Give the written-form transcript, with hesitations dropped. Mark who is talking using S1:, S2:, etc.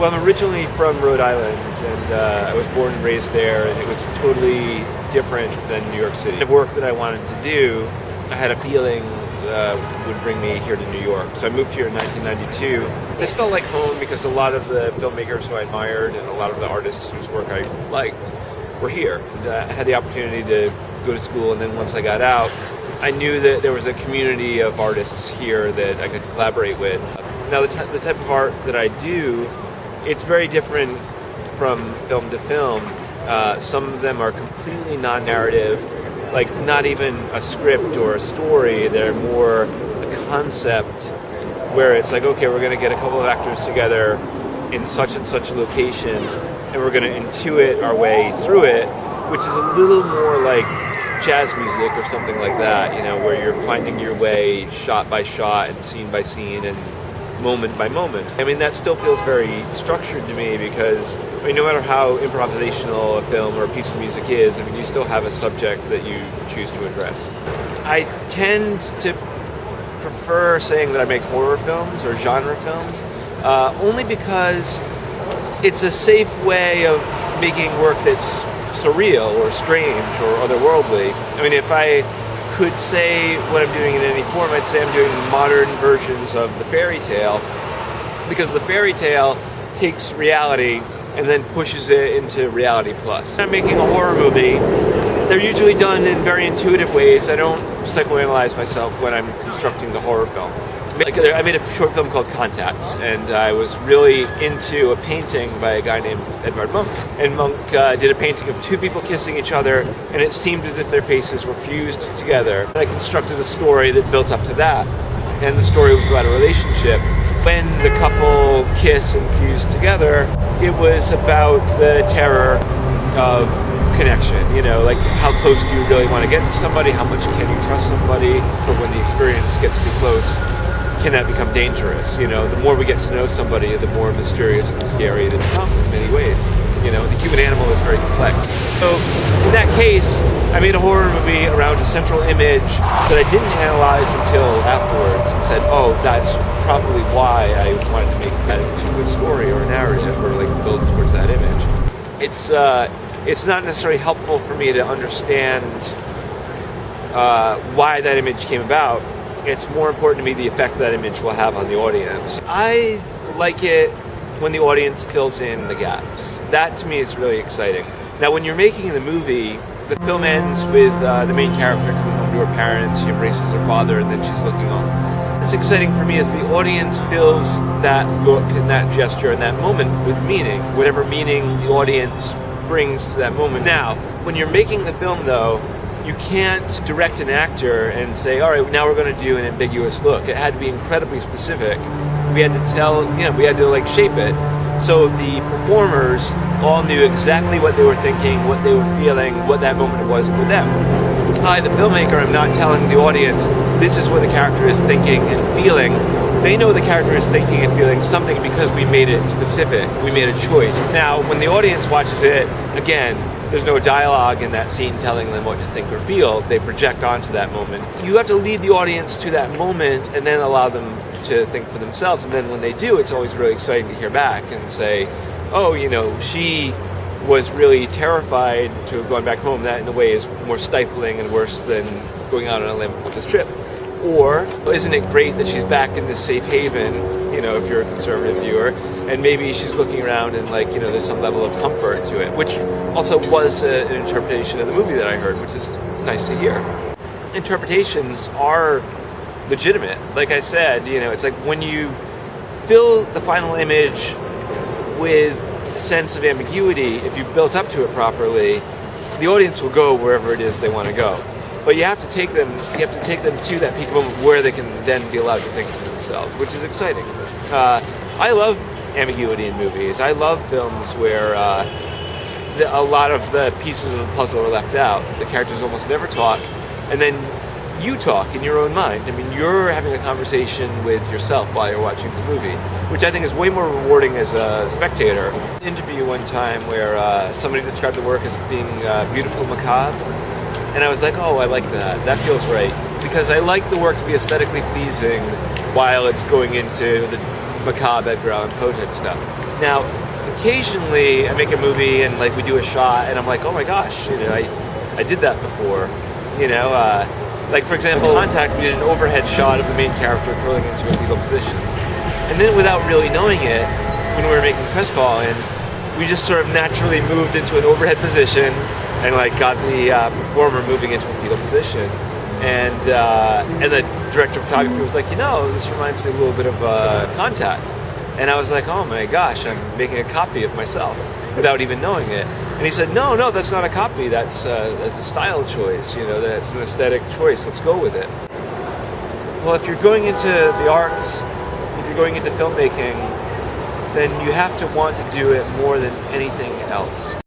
S1: Well, I'm originally from Rhode Island, and I was born and raised there, and it was totally different than New York City. The work that I wanted to do, I had a feeling would bring me here to New York. So I moved here in 1992. This felt like home because a lot of the filmmakers who I admired and a lot of the artists whose work I liked were here. And I had the opportunity to go to school, and then once I got out, I knew that there was a community of artists here that I could collaborate with. Now, the type of art that I do, it's very different from film to film. Some of them are completely non-narrative, like not even a script or a story. They're more a concept where it's like, okay, we're going to get a couple of actors together in such and such a location, and we're going to intuit our way through it, which is a little more like jazz music or something like that, you know, where you're finding your way shot by shot and scene by scene and moment by moment. I mean, that still feels very structured to me because, I mean, no matter how improvisational a film or a piece of music is, I mean, you still have a subject that you choose to address. I tend to prefer saying that I make horror films or genre films, only because it's a safe way of making work that's surreal or strange or otherworldly. I mean, if I could say what I'm doing in any form, I'd say I'm doing modern versions of the fairy tale, because the fairy tale takes reality and then pushes it into reality plus. When I'm making a horror movie, they're usually done in very intuitive ways. I don't psychoanalyze myself when I'm constructing the horror film. I made a short film called Contact, and I was really into a painting by a guy named Edvard Munch. And Munch did a painting of two people kissing each other, and it seemed as if their faces were fused together. And I constructed a story that built up to that, and the story was about a relationship. When the couple kiss and fuse together, it was about the terror of connection, you know, like how close do you really want to get to somebody, how much can you trust somebody, but when the experience gets too close, can that become dangerous? You know, the more we get to know somebody, the more mysterious and scary they become in many ways. You know, the human animal is very complex. So in that case, I made a horror movie around a central image that I didn't analyze until afterwards and said, oh, that's probably why I wanted to make that into a story or a narrative or like build towards that image. It's not necessarily helpful for me to understand why that image came about. It's more important to me the effect that image will have on the audience. I like it when the audience fills in the gaps. That to me is really exciting. Now when you're making the movie, the film ends with the main character coming home to her parents, she embraces her father, and then she's looking off. What's exciting for me is the audience fills that look and that gesture and that moment with meaning, whatever meaning the audience brings to that moment. Now, when you're making the film though, you can't direct an actor and say, all right, now we're going to do an ambiguous look. It had to be incredibly specific. We had to tell, you know, we had to like shape it. So the performers all knew exactly what they were thinking, what they were feeling, what that moment was for them. I, the filmmaker, am not telling the audience, this is what the character is thinking and feeling. They know the character is thinking and feeling something because we made it specific. We made a choice. Now, when the audience watches it, again, there's no dialogue in that scene telling them what to think or feel. They project onto that moment. You have to lead the audience to that moment and then allow them to think for themselves. And then when they do, it's always really exciting to hear back and say, oh, you know, she was really terrified to have gone back home. That in a way is more stifling and worse than going out on a limb with this trip. Or isn't it great that she's back in this safe haven, you know, if you're a conservative viewer, and maybe she's looking around and like, you know, there's some level of comfort to it, which also was an interpretation of the movie that I heard, which is nice to hear. Interpretations are legitimate. Like I said, you know, it's like when you fill the final image with a sense of ambiguity, if you've built up to it properly, the audience will go wherever it is they want to go. But you have to take them to that peak moment where they can then be allowed to think for themselves, which is exciting. I love ambiguity in movies. I love films where a lot of the pieces of the puzzle are left out. The characters almost never talk, and then you talk in your own mind. I mean, you're having a conversation with yourself while you're watching the movie, which I think is way more rewarding as a spectator. An interview one time where somebody described the work as being beautiful macabre. And I was like, oh, I like that. That feels right. Because I like the work to be aesthetically pleasing while it's going into the macabre Edgar Allan Poe type stuff. Now, occasionally I make a movie and like we do a shot and I'm like, oh my gosh, I did that before, like for example, Contact, we did an overhead shot of the main character curling into a fetal position, and then without really knowing it, when we were making Crestfallen, we just sort of naturally moved into an overhead position and like got the performer moving into a fetal position, and the director of photography was like, this reminds me a little bit of Contact. And I was like, oh my gosh, I'm making a copy of myself without even knowing it. And he said, no, that's not a copy. That's a style choice. That's an aesthetic choice. Let's go with it. Well, if you're going into the arts, if you're going into filmmaking, then you have to want to do it more than anything else.